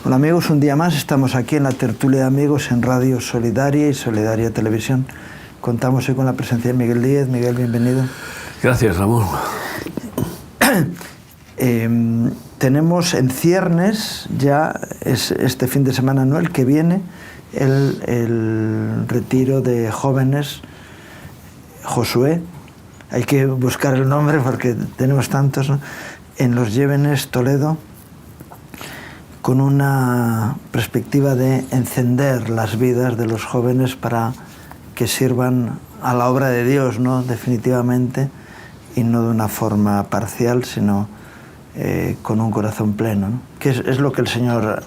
Hola amigos, un día más estamos aquí en la tertulia de amigos en Radio Solidaria y Solidaria Televisión. Contamos hoy con la presencia de Miguel Díez. Miguel, bienvenido. Gracias, Ramón. Tenemos en ciernes ya este fin de semana, ¿no?, el que viene, el retiro de jóvenes Josué. Hay que buscar el nombre porque tenemos tantos, ¿no?, en Los Llévenes, Toledo, con una perspectiva de encender las vidas de los jóvenes para que sirvan a la obra de Dios, ¿no?, definitivamente, y no de una forma parcial, sino con un corazón pleno, ¿no? Que es lo que el Señor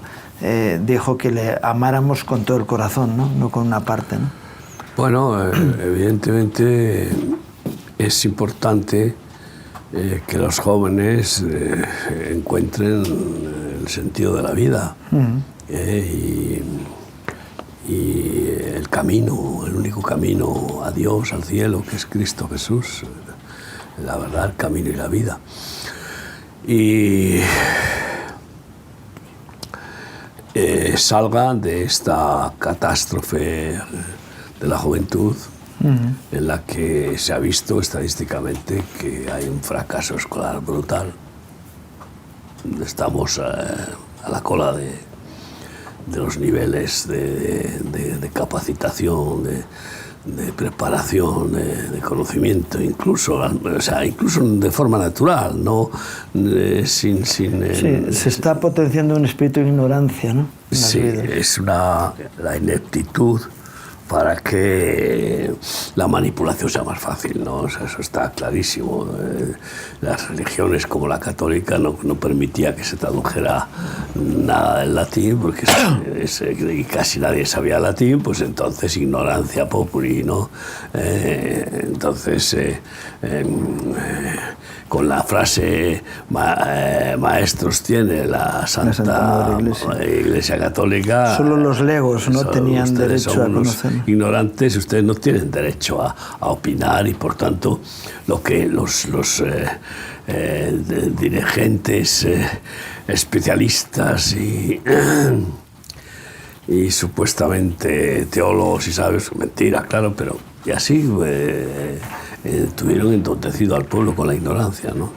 dijo, que le amáramos con todo el corazón, ¿no?, no con una parte, ¿no? Bueno, evidentemente es importante que los jóvenes encuentren el sentido de la vida y el camino, el único camino a Dios, al cielo, que es Cristo Jesús, la verdad, el camino y la vida. Y salgan de esta catástrofe de la juventud, en la que se ha visto estadísticamente que hay un fracaso escolar brutal. Estamos a la cola de los niveles de capacitación, de preparación, de conocimiento, incluso de forma natural, ¿no? Sí, se está potenciando un espíritu de ignorancia, ¿no?, en las vidas. Es la ineptitud para que la manipulación sea más fácil, ¿no? O sea, eso está clarísimo. Las religiones como la católica no permitía que se tradujera nada del latín, porque y casi nadie sabía latín, pues entonces ignorancia populi, ¿no? Con la frase maestros tiene la Santa Iglesia Católica. Solo los legos no tenían derecho a conocer. Ignorantes, ustedes no tienen derecho a opinar, y por tanto lo que los dirigentes especialistas y supuestamente teólogos y sabios, mentira, claro, pero y así tuvieron entontecido al pueblo con la ignorancia, ¿no?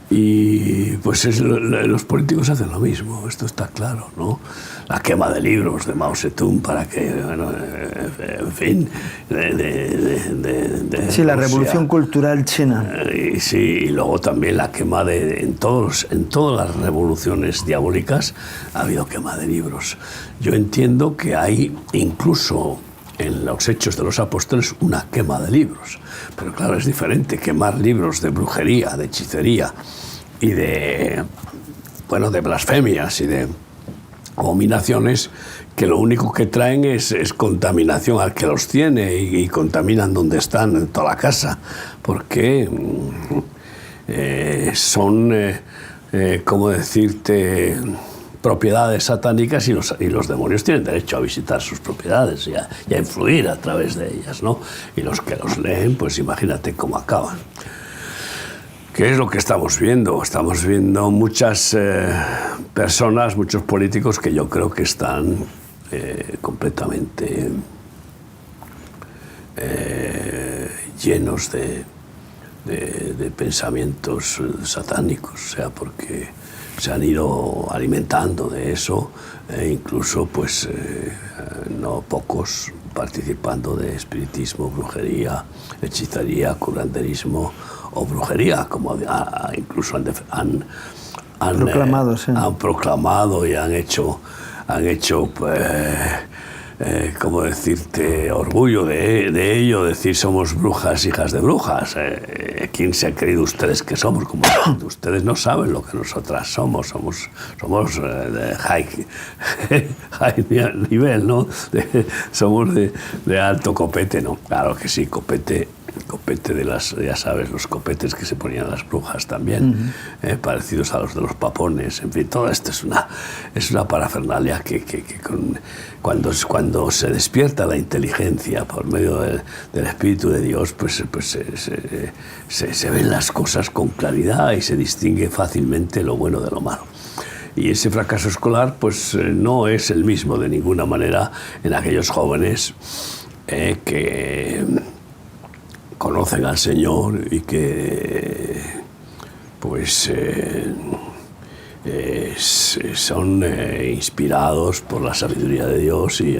Y pues los políticos hacen lo mismo, esto está claro, ¿no? La quema de libros de Mao Zedong para que, bueno, en fin, sí, la revolución cultural china. Y sí, y luego también la quema en todas las revoluciones diabólicas ha habido quema de libros. Yo entiendo que hay incluso en los Hechos de los Apóstoles una quema de libros, pero claro, es diferente quemar libros de brujería, de hechicería y de blasfemias y de abominaciones, que lo único que traen es contaminación al que los tiene y contaminan donde están, en toda la casa, porque son, ¿cómo decirte?, propiedades satánicas, y los demonios tienen derecho a visitar sus propiedades y a influir a través de ellas, ¿no? Y los que los leen, pues imagínate cómo acaban. ¿Qué es lo que estamos viendo? Estamos viendo muchas personas, muchos políticos que yo creo que están completamente llenos de pensamientos satánicos, o sea, porque se han ido alimentando de eso, incluso pues no pocos participando de espiritismo, brujería, hechicería, curanderismo o brujería, como incluso han proclamado, sí. Han proclamado y han hecho ¿cómo decirte?, orgullo de ello, decir somos brujas, hijas de brujas. ¿Quién se ha creído ustedes que somos? Como ustedes no saben lo que nosotras somos de high nivel, ¿no? Somos de alto copete, ¿no? Claro que sí, copete de las, ya sabes, los copetes que se ponían las brujas también, parecidos a los de los papones. En fin, todo esto es una parafernalia que cuando se despierta la inteligencia por medio del Espíritu de Dios, pues se ven las cosas con claridad y se distingue fácilmente lo bueno de lo malo. Y ese fracaso escolar pues no es el mismo de ninguna manera en aquellos jóvenes que conocen al Señor y que pues son inspirados por la sabiduría de Dios y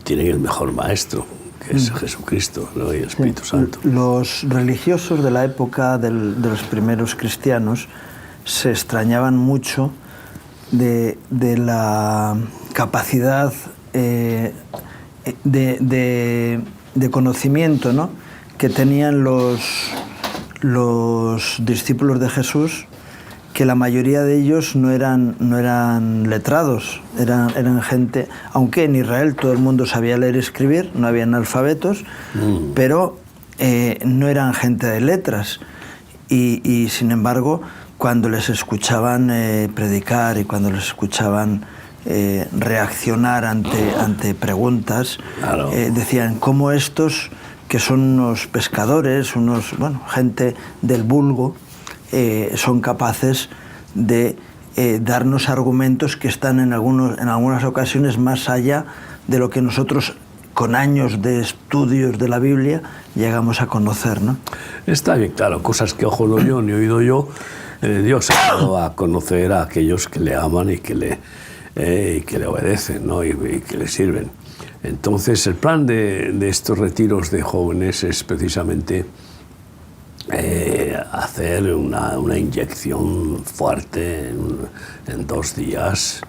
tienen el mejor maestro, que es Jesucristo, ¿no? Y el Espíritu Santo. Los religiosos de la época de los primeros cristianos se extrañaban mucho de la capacidad de conocimiento, ¿no?, que tenían los discípulos de Jesús, que la mayoría de ellos no eran letrados, eran gente, aunque en Israel todo el mundo sabía leer y escribir, no había analfabetos, pero no eran gente de letras. Y sin embargo, cuando les escuchaban predicar y cuando les escuchaban reaccionar ante preguntas, claro, decían, ¿cómo estos, que son unos pescadores, gente del vulgo, son capaces de darnos argumentos que están en algunas ocasiones más allá de lo que nosotros, con años de estudios de la Biblia, llegamos a conocer, ¿no? Está bien, claro, cosas que ojo no vio ni oído yo, Dios ha dado a conocer a aquellos que le aman y que le obedecen, ¿no? y que le sirven. Entonces, el plan de estos retiros de jóvenes es precisamente hacer una inyección fuerte en 2 días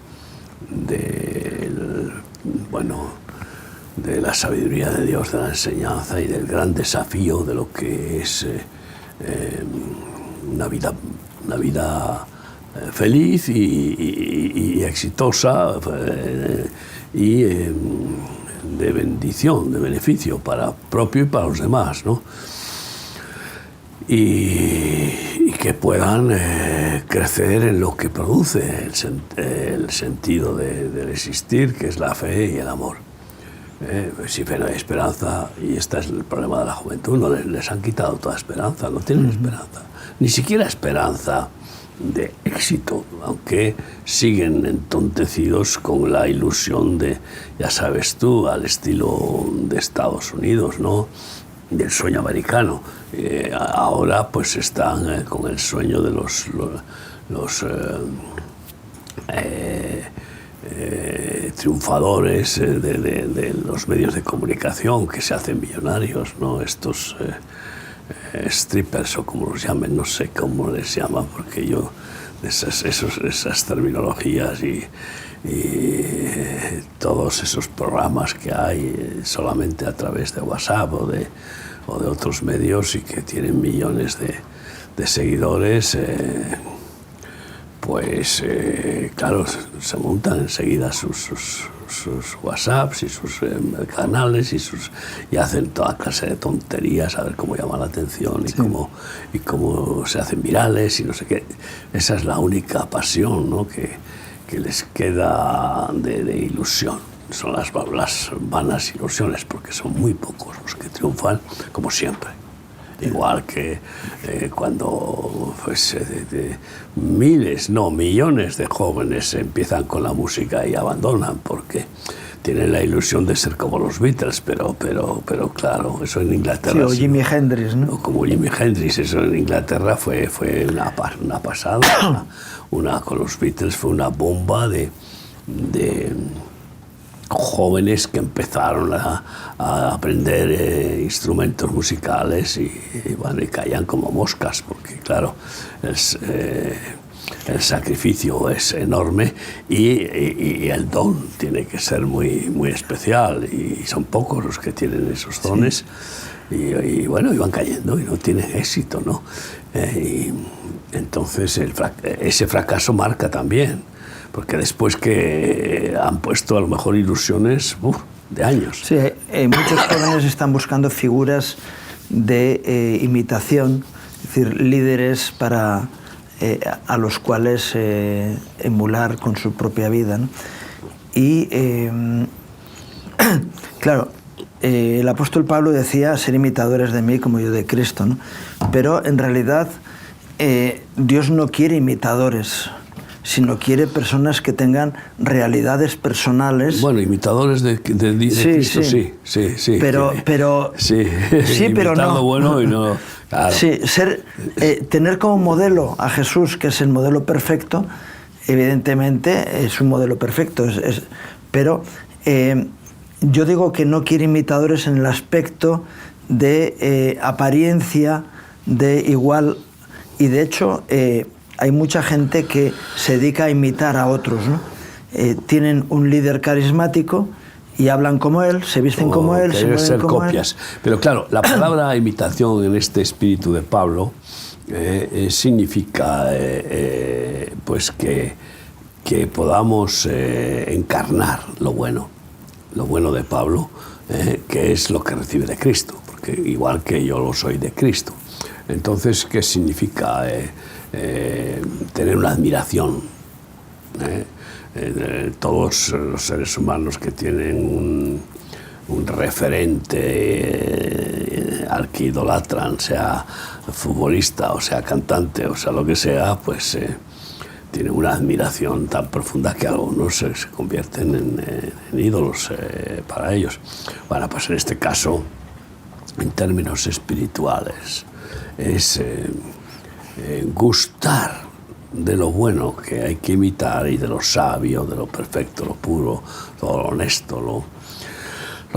de la sabiduría de Dios, de la enseñanza y del gran desafío de lo que es una vida feliz y exitosa y de bendición, de beneficio para propio y para los demás, ¿no? Y que puedan crecer en lo que produce el sentido del existir, que es la fe y el amor. Si fe no hay esperanza, y este es el problema de la juventud, no les han quitado toda esperanza, no tienen esperanza, ni siquiera esperanza de éxito, aunque siguen entontecidos con la ilusión de, ya sabes tú, al estilo de Estados Unidos, ¿no?, del sueño americano. Ahora pues están con el sueño de los triunfadores de los medios de comunicación que se hacen millonarios, ¿no? Estos strippers, o como los llamen, no sé cómo les llaman, porque yo esas terminologías y todos esos programas que hay solamente a través de WhatsApp o de otros medios y que tienen millones de seguidores, pues claro, se montan enseguida sus WhatsApps y sus canales y hacen toda clase de tonterías a ver cómo llama la atención y cómo se hacen virales y no sé qué. Esa es la única pasión, ¿no?, que les queda de ilusión. Son las vanas ilusiones, porque son muy pocos los que triunfan, como siempre. Igual que cuando pues, miles, no, millones de jóvenes empiezan con la música y abandonan porque tienen la ilusión de ser como los Beatles, pero claro, eso en Inglaterra... Sí, o Jimi Hendrix, ¿no? O como Jimi Hendrix, eso en Inglaterra fue una pasada. Con los Beatles fue una bomba de jóvenes que empezaron a aprender instrumentos musicales y caían como moscas, porque claro, el sacrificio es enorme y el don tiene que ser muy, muy especial, y son pocos los que tienen esos dones. Sí. Y bueno, iban cayendo y no tienen éxito, ¿no? Y entonces ese fracaso marca también, porque después que han puesto a lo mejor ilusiones de años. Sí, muchos jóvenes están buscando figuras de imitación, es decir, líderes a los cuales emular con su propia vida, ¿no? Y claro, el apóstol Pablo decía ser imitadores de mí como yo de Cristo, ¿no? Pero en realidad Dios no quiere imitadores, sino quiere personas que tengan realidades personales. Bueno, imitadores de Cristo, sí. Pero no. Bueno y no, claro. Sí, tener como modelo a Jesús, que es el modelo perfecto, evidentemente es un modelo perfecto, pero yo digo que no quiere imitadores en el aspecto de apariencia, de igual, y de hecho hay mucha gente que se dedica a imitar a otros, ¿no? Tienen un líder carismático y hablan como él, se visten como él, se mueven como copias. él. Pero claro, la palabra imitación en este espíritu de Pablo significa pues que podamos encarnar lo bueno de Pablo, que es lo que recibe de Cristo, porque igual que yo lo soy de Cristo. Entonces, ¿qué significa tener una admiración? Todos los seres humanos que tienen un referente al que idolatran, sea futbolista o sea cantante o sea lo que sea, pues tienen una admiración tan profunda que algunos se convierten en ídolos para ellos. Bueno, pues en este caso, en términos espirituales, es gustar de lo bueno que hay que imitar y de lo sabio, de lo perfecto, lo puro, todo lo honesto, lo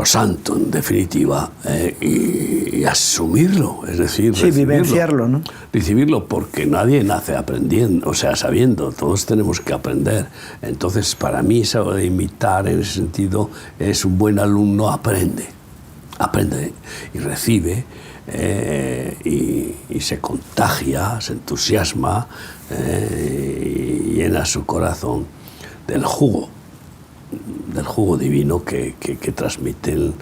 santo, en definitiva, y asumirlo, es decir, vivenciarlo, ¿no? Recibirlo, porque nadie nace aprendiendo, o sea, sabiendo, todos tenemos que aprender. Entonces, para mí, eso de imitar en ese sentido es un buen alumno, aprende y recibe. Y se contagia, se entusiasma y llena su corazón del jugo divino que transmiten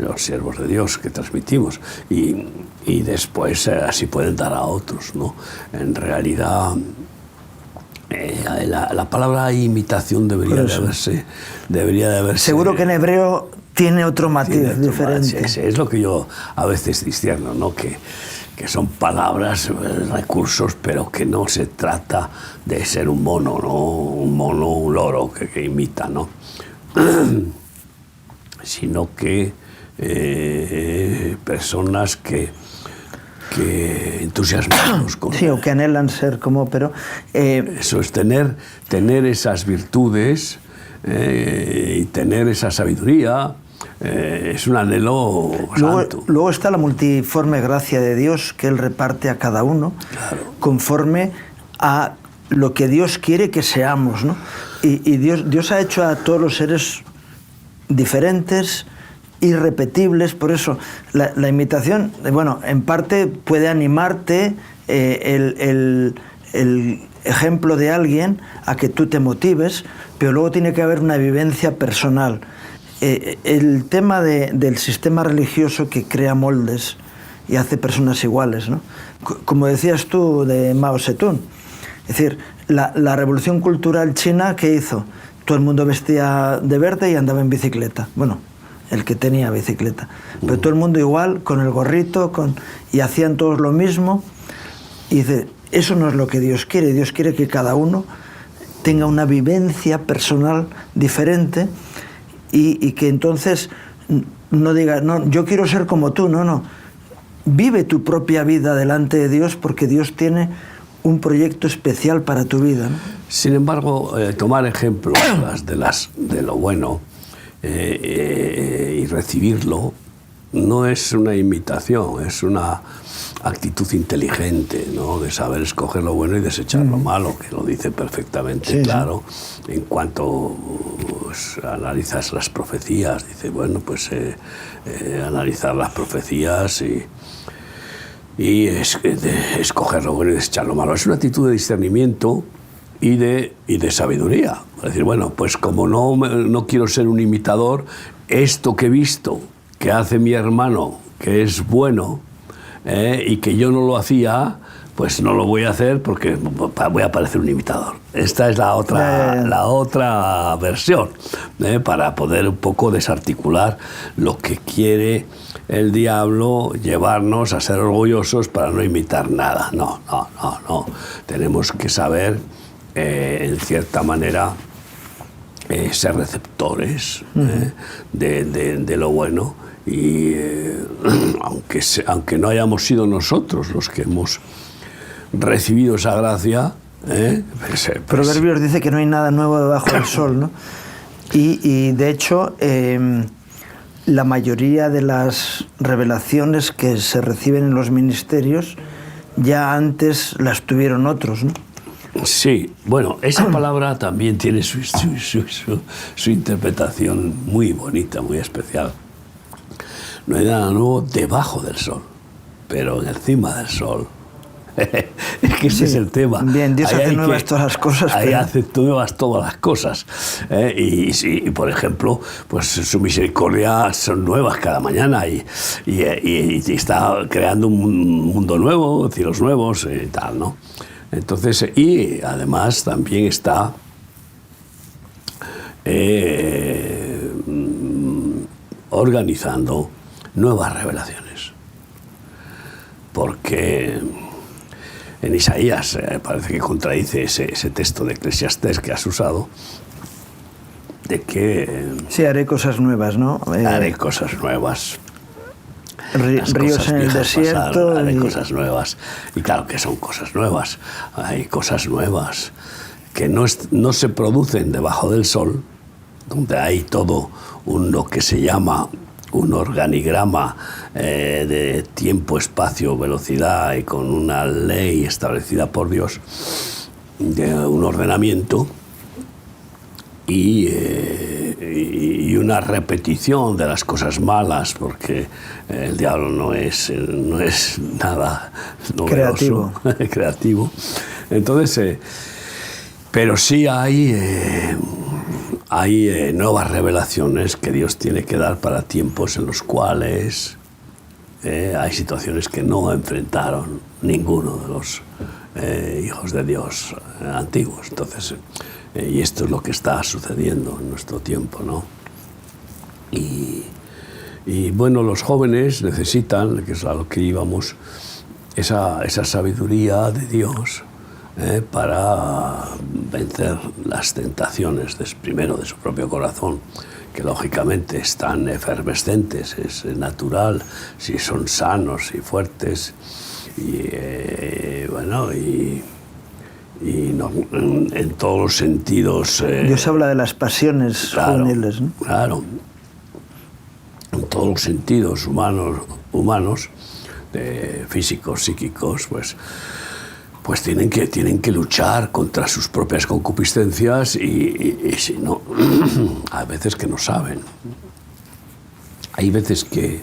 los siervos de Dios, que transmitimos, y después así pueden dar a otros, ¿no? En realidad la palabra imitación debería de haberse. Seguro que en hebreo tiene otro matiz diferente. Sí, es lo que yo a veces discierno, ¿no? Que son palabras, recursos, pero que no se trata de ser un mono, ¿no? Un loro que imita, ¿no? Sino que personas que entusiasmamos con... Sí, o que anhelan ser como, pero... Eso es tener esas virtudes y tener esa sabiduría. Es un anhelo santo. Luego está la multiforme gracia de Dios que Él reparte a cada uno, claro, conforme a lo que Dios quiere que seamos, ¿no? Y Dios ha hecho a todos los seres diferentes, irrepetibles. Por eso la imitación, bueno, en parte puede animarte el ejemplo de alguien a que tú te motives, pero luego tiene que haber una vivencia personal. El tema del sistema religioso que crea moldes y hace personas iguales, ¿no? Como decías tú de Mao Zedong, es decir, la revolución cultural china, ¿qué hizo? Todo el mundo vestía de verde y andaba en bicicleta. Bueno, el que tenía bicicleta. Pero todo el mundo igual, con el gorrito, y hacían todos lo mismo. Y dice, eso no es lo que Dios quiere. Dios quiere que cada uno tenga una vivencia personal diferente y que entonces no diga, no, yo quiero ser como tú, no. Vive tu propia vida delante de Dios, porque Dios tiene un proyecto especial para tu vida, ¿no? Sin embargo, tomar ejemplos de lo bueno y recibirlo no es una imitación, es una actitud inteligente, ¿no? De saber escoger lo bueno y desechar lo malo, que lo dice perfectamente, sí, claro. Sí. En cuanto analizas las profecías, dice, bueno, pues analizar las profecías y escoger lo bueno y desechar lo malo. Es una actitud de discernimiento y de sabiduría. Es decir, bueno, pues como no quiero ser un imitador, esto que he visto que hace mi hermano, que es bueno, y que yo no lo hacía, pues no lo voy a hacer porque voy a parecer un imitador. Esta es la otra versión, para poder un poco desarticular lo que quiere el diablo, llevarnos a ser orgullosos para no imitar nada. No. Tenemos que saber en cierta manera, ser receptores de lo bueno, y aunque no hayamos sido nosotros los que hemos recibido esa gracia, Proverbios dice que no hay nada nuevo debajo del sol, ¿no? Y de hecho, la mayoría de las revelaciones que se reciben en los ministerios ya antes las tuvieron otros, ¿no? Sí, bueno, esa palabra también tiene su interpretación muy bonita, muy especial. No hay nada nuevo debajo del sol, pero encima del sol. Es que ese es el tema. Bien, Dios hace nuevas todas las cosas. Ahí hace nuevas todas las cosas. Y, por ejemplo, pues su misericordia son nuevas cada mañana y está creando un mundo nuevo, cielos nuevos y tal, ¿no? Entonces, y además también está organizando nuevas revelaciones. Porque en Isaías parece que contradice ese texto de Eclesiastés que has usado, de que... Sí, haré cosas nuevas, ¿no? Haré cosas nuevas. Ríos en el desierto. Hay cosas nuevas. Y claro que son cosas nuevas. Hay cosas nuevas que no se producen debajo del sol, donde hay todo lo que se llama un organigrama de tiempo, espacio, velocidad, y con una ley establecida por Dios, de un ordenamiento y una repetición de las cosas malas, porque el diablo no es nada novedoso, creativo. Entonces, pero sí hay nuevas revelaciones que Dios tiene que dar para tiempos en los cuales hay situaciones que no enfrentaron ninguno de los hijos de Dios antiguos. Entonces, y esto es lo que está sucediendo en nuestro tiempo, ¿no? Y bueno, los jóvenes necesitan, que es a lo que íbamos, esa sabiduría de Dios para vencer las tentaciones, primero de su propio corazón, que lógicamente están efervescentes, es natural, si son sanos y fuertes, y bueno, y no, en todos los sentidos. Dios habla de las pasiones juveniles, ¿no? Claro, en todos los sentidos humanos, físicos, psíquicos, pues tienen que luchar contra sus propias concupiscencias y si no, hay veces que no saben. Hay veces que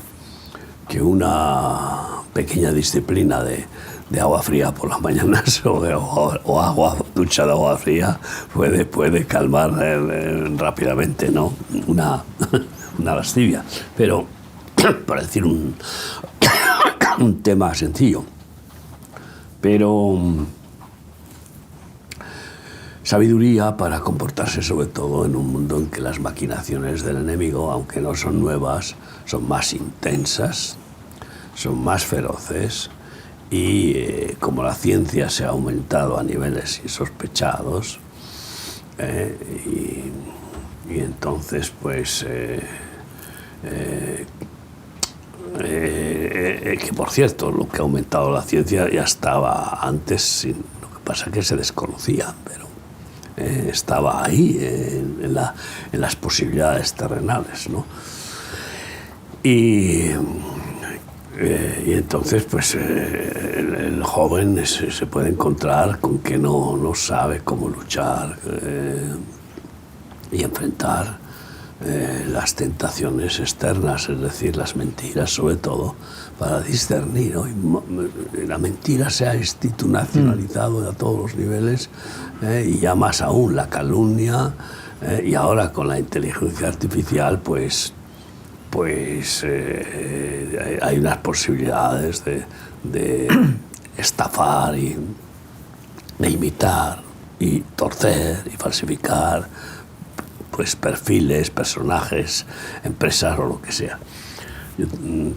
una pequeña disciplina de agua fría por las mañanas o agua, ducha de agua fría puede calmar rápidamente, ¿no? una lascivia. Pero, para decir un tema sencillo, pero sabiduría para comportarse sobre todo en un mundo en que las maquinaciones del enemigo, aunque no son nuevas, son más intensas, son más feroces, y como la ciencia se ha aumentado a niveles insospechados, y entonces pues que por cierto, lo que ha aumentado la ciencia ya estaba antes, lo que pasa es que se desconocía, pero estaba ahí en las posibilidades terrenales, ¿no? Y entonces pues el joven se puede encontrar con que no sabe cómo luchar y enfrentar las tentaciones externas, es decir, las mentiras, sobre todo, para discernir, ¿no? La mentira se ha institucionalizado a todos los niveles, y ya más aún la calumnia, y ahora con la inteligencia artificial, pues hay unas posibilidades de estafar y de imitar y torcer y falsificar pues perfiles, personajes, empresas o lo que sea.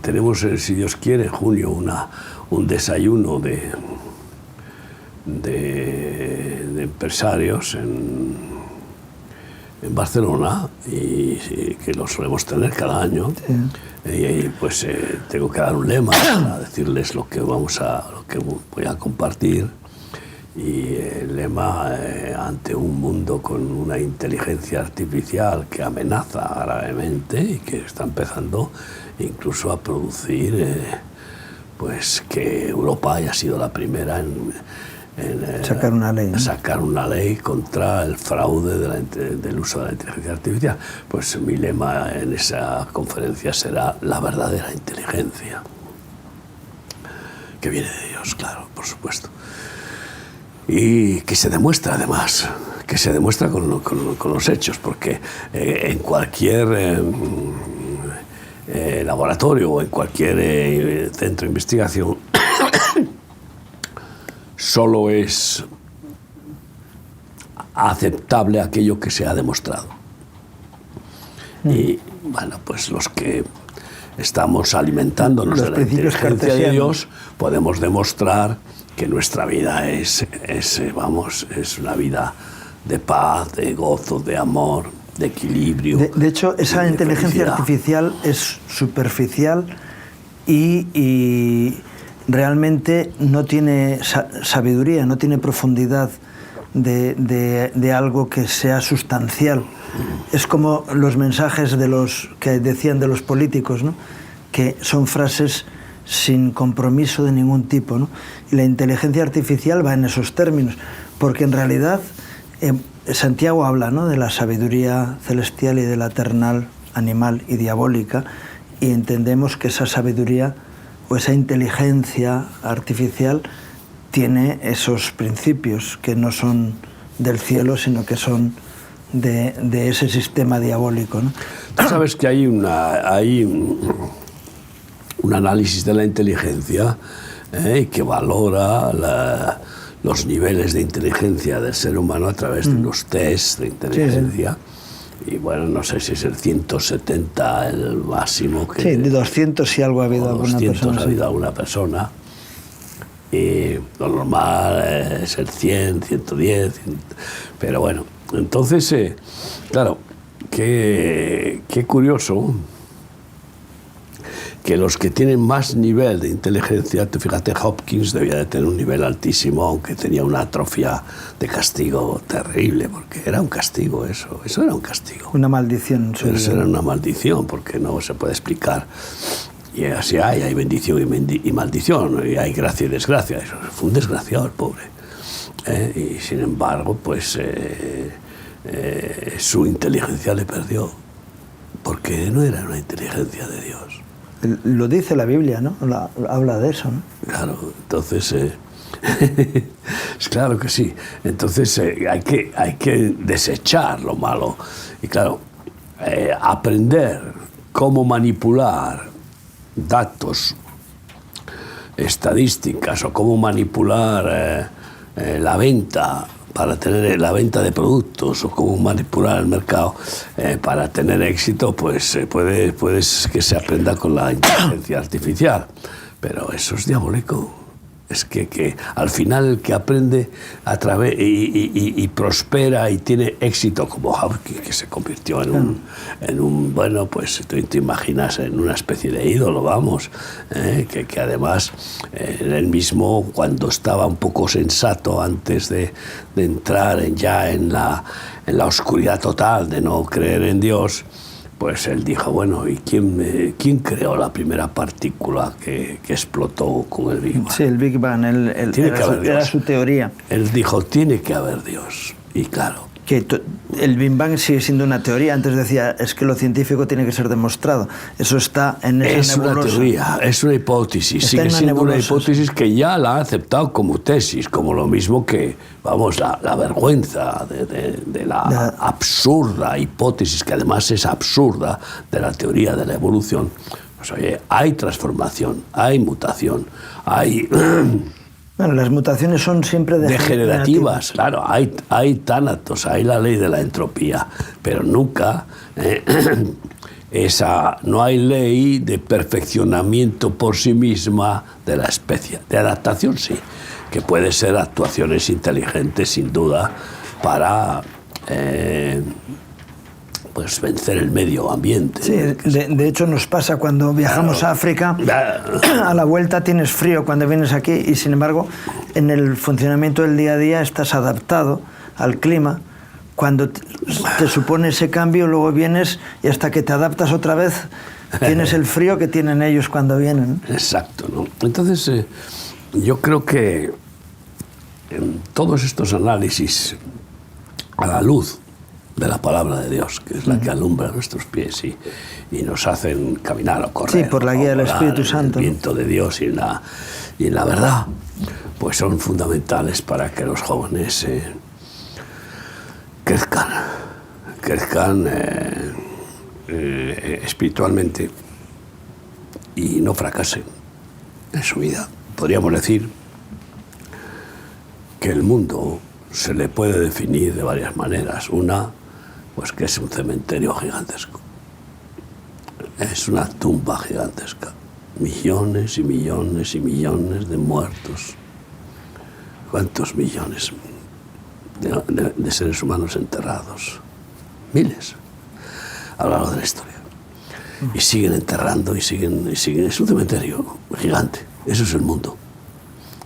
Tenemos, si Dios quiere, en junio un desayuno de de empresarios en Barcelona, y que lo solemos tener cada año. Y pues tengo que dar un lema para decirles lo que voy a compartir. Y el lema, ante un mundo con una inteligencia artificial que amenaza gravemente y que está empezando incluso a producir pues que Europa haya sido la primera en sacar una ley, ¿no? Sacar una ley contra el fraude del uso de la inteligencia artificial. Pues mi lema en esa conferencia será la verdadera inteligencia, que viene de Dios, claro, por supuesto. Y que se demuestra además, que se demuestra con los hechos, porque en cualquier laboratorio o en cualquier centro de investigación solo es aceptable aquello que se ha demostrado. Y bueno, pues los que estamos alimentándonos de la inteligencia de Dios podemos demostrar que nuestra vida es una vida de paz, de gozo, de amor, de equilibrio. De hecho, esa inteligencia artificial es superficial y realmente no tiene sabiduría, no tiene profundidad de algo que sea sustancial. Es como los mensajes que decían de los políticos, ¿no? Que son frases sin compromiso de ningún tipo, ¿no? Y la inteligencia artificial va en esos términos, porque en realidad Santiago habla, ¿no?, de la sabiduría celestial y de la terrenal, animal y diabólica, y entendemos que esa sabiduría o esa inteligencia artificial tiene esos principios que no son del cielo, sino que son de ese sistema diabólico, ¿no? Tú sabes que hay un análisis de la inteligencia que valora los niveles de inteligencia del ser humano a través de unos test de inteligencia. Sí. Y bueno, no sé si es el 170 el máximo. Sí, de 200 y algo ha habido alguna persona. 200 ha habido alguna persona. Y lo normal es el 100, 110. Pero bueno, entonces, claro, qué curioso que los que tienen más nivel de inteligencia, tú fíjate, Hopkins debía de tener un nivel altísimo, aunque tenía una atrofia de castigo terrible, porque era un castigo eso era un castigo. Una maldición. Eso era una maldición, porque no se puede explicar. Y así hay bendición y maldición, y hay gracia y desgracia. Eso fue un desgraciado el pobre. Y sin embargo, pues su inteligencia le perdió, porque no era una inteligencia de Dios. Lo dice la Biblia, ¿no? Habla de eso, ¿no? Claro, entonces, claro que sí. Entonces hay que desechar lo malo. Y claro, aprender cómo manipular datos, estadísticas, o cómo manipular la venta para tener la venta de productos, o cómo manipular el mercado para tener éxito, pues puede que se aprenda con la inteligencia artificial, pero eso es diabólico. Es que al final el que aprende a través y prospera y tiene éxito, como Hopkins, que se convirtió en un bueno, pues tú te imaginas, en una especie de ídolo, vamos, que además él mismo, cuando estaba un poco sensato antes de entrar en la oscuridad total de no creer en Dios, pues él dijo, bueno, ¿y quién creó la primera partícula que explotó con el Big Bang? Sí, el Big Bang, era su teoría. Él dijo, tiene que haber Dios. Y claro. Que el Big Bang sigue siendo una teoría. Antes decía, es que lo científico tiene que ser demostrado. Eso está en esa nebulosa. Es una teoría, es una hipótesis. Sigue siendo una hipótesis que ya la ha aceptado como tesis, como lo mismo que, vamos, la vergüenza de la absurda hipótesis, que además es absurda, de la teoría de la evolución. Pues oye, hay transformación, hay mutación, hay... Bueno, las mutaciones son siempre degenerativas, claro, hay tánatos, hay la ley de la entropía, pero nunca no hay ley de perfeccionamiento por sí misma de la especie. De adaptación sí, que puede ser actuaciones inteligentes, sin duda, para pues vencer el medio ambiente. Sí, de hecho nos pasa cuando viajamos a África, a la vuelta tienes frío cuando vienes aquí y sin embargo en el funcionamiento del día a día estás adaptado al clima. Cuando te supone ese cambio, luego vienes y hasta que te adaptas otra vez tienes el frío que tienen ellos cuando vienen. Exacto, ¿no? Entonces yo creo que en todos estos análisis a la luz de la palabra de Dios, que es la que alumbra nuestros pies y nos hacen caminar o correr. Sí, por la guía del Espíritu Santo. El viento de Dios y la verdad, pues son fundamentales para que los jóvenes crezcan espiritualmente y no fracasen en su vida. Podríamos decir que el mundo se le puede definir de varias maneras. Una, pues que es un cementerio gigantesco. Es una tumba gigantesca. Millones y millones y millones de muertos. ¿Cuántos millones de seres humanos enterrados? Miles a lo largo de la historia. Y siguen enterrando y siguen. Es un cementerio gigante. Eso es el mundo.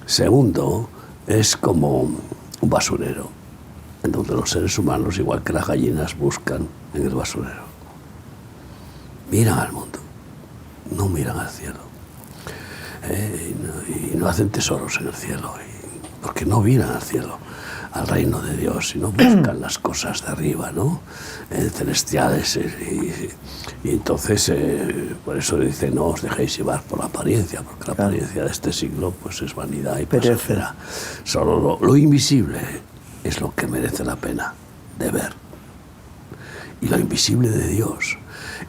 Segundo, es como un basurero, en donde los seres humanos, igual que las gallinas, buscan en el basurero. Miran al mundo, no miran al cielo. Y no hacen tesoros en el cielo, porque no miran al cielo, al reino de Dios, sino buscan las cosas de arriba, ¿no? Celestiales. Y entonces, por eso dice, no os dejéis llevar por la apariencia, porque la apariencia de este siglo pues es vanidad y pasajera. Solo lo invisible es lo que merece la pena de ver. Y lo invisible de Dios,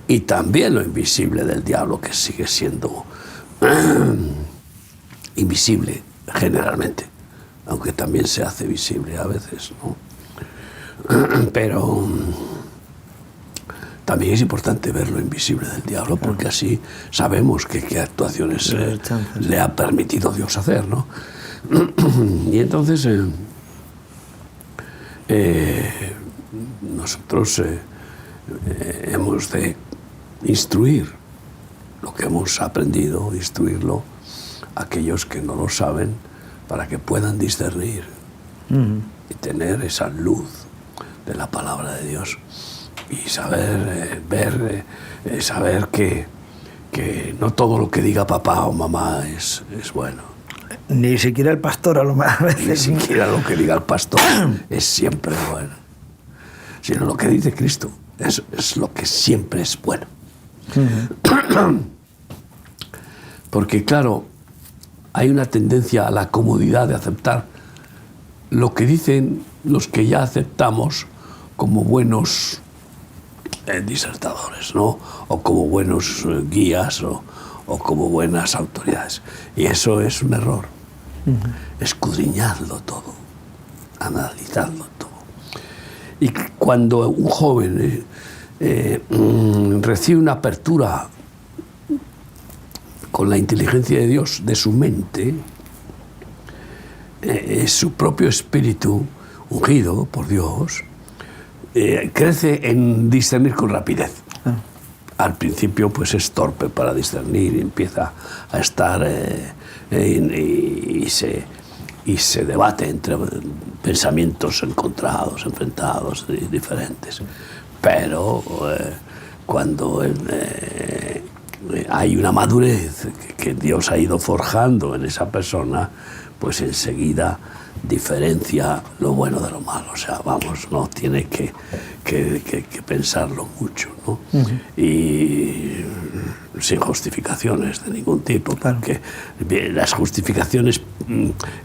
y también lo invisible del diablo, que sigue siendo invisible generalmente, aunque también se hace visible a veces, ¿no? Pero también es importante ver lo invisible del diablo, porque así sabemos qué actuaciones le ha permitido Dios hacer, ¿no? Y entonces nosotros hemos de instruir lo que hemos aprendido, instruirlo a aquellos que no lo saben, para que puedan discernir y tener esa luz de la palabra de Dios y saber ver, saber que no todo lo que diga papá o mamá es bueno. Ni siquiera el pastor a lo más veces. Ni siquiera lo que diga el pastor es siempre bueno, sino lo que dice Cristo es lo que siempre es bueno. Porque claro, hay una tendencia a la comodidad de aceptar lo que dicen los que ya aceptamos como buenos disertadores, ¿no? O como buenos guías o como buenas autoridades. Y eso es un error. Escudriñadlo todo, analizadlo todo. Y cuando un joven recibe una apertura con la inteligencia de Dios de su mente, su propio espíritu ungido por Dios crece en discernir con rapidez. Al principio pues es torpe para discernir y empieza a estar y se debate entre pensamientos encontrados, enfrentados, diferentes. Pero cuando hay una madurez que Dios ha ido forjando en esa persona, pues enseguida diferencia lo bueno de lo malo. O sea, vamos, no tiene que pensarlo mucho, ¿no? Y sin justificaciones de ningún tipo, porque las justificaciones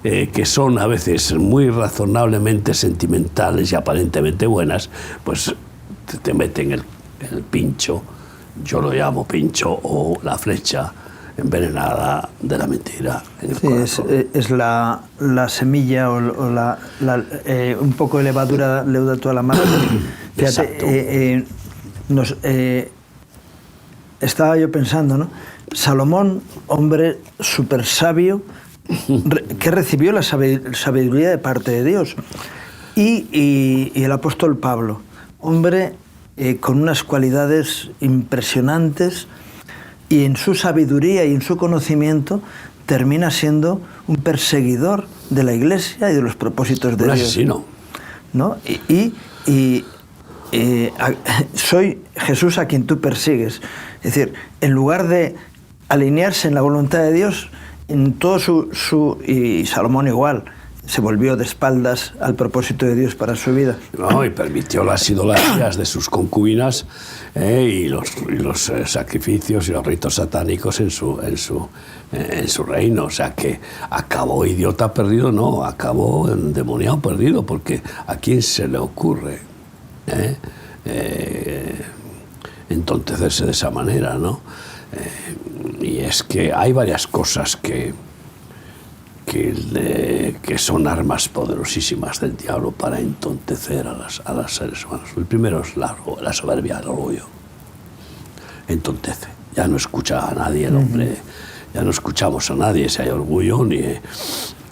que son a veces muy razonablemente sentimentales y aparentemente buenas, pues te meten el pincho, yo lo llamo pincho, o la flecha envenenada de la mentira en el corazón. Es la semilla o un poco de levadura leuda a la masa. Fíjate, estaba yo pensando, ¿no? Salomón, hombre súper sabio, que recibió la sabiduría de parte de Dios. Y el apóstol Pablo, hombre con unas cualidades impresionantes, y en su sabiduría y en su conocimiento termina siendo un perseguidor de la Iglesia y de los propósitos de Dios. Un asesino. ¿No? Soy Jesús a quien tú persigues. Es decir, en lugar de alinearse en la voluntad de Dios, en todo y Salomón igual, se volvió de espaldas al propósito de Dios para su vida. No, y permitió las idolatrías de sus concubinas y los sacrificios y los ritos satánicos en su reino. O sea que acabó idiota perdido, no, acabó endemoniado perdido, porque ¿a quién se le ocurre entontecerse de esa manera, no? Y es que hay varias cosas que son armas poderosísimas del diablo para entontecer a los seres humanos. El primero es la soberbia, el orgullo. Entontece. Ya no escucha a nadie el hombre, ya no escuchamos a nadie si hay orgullo,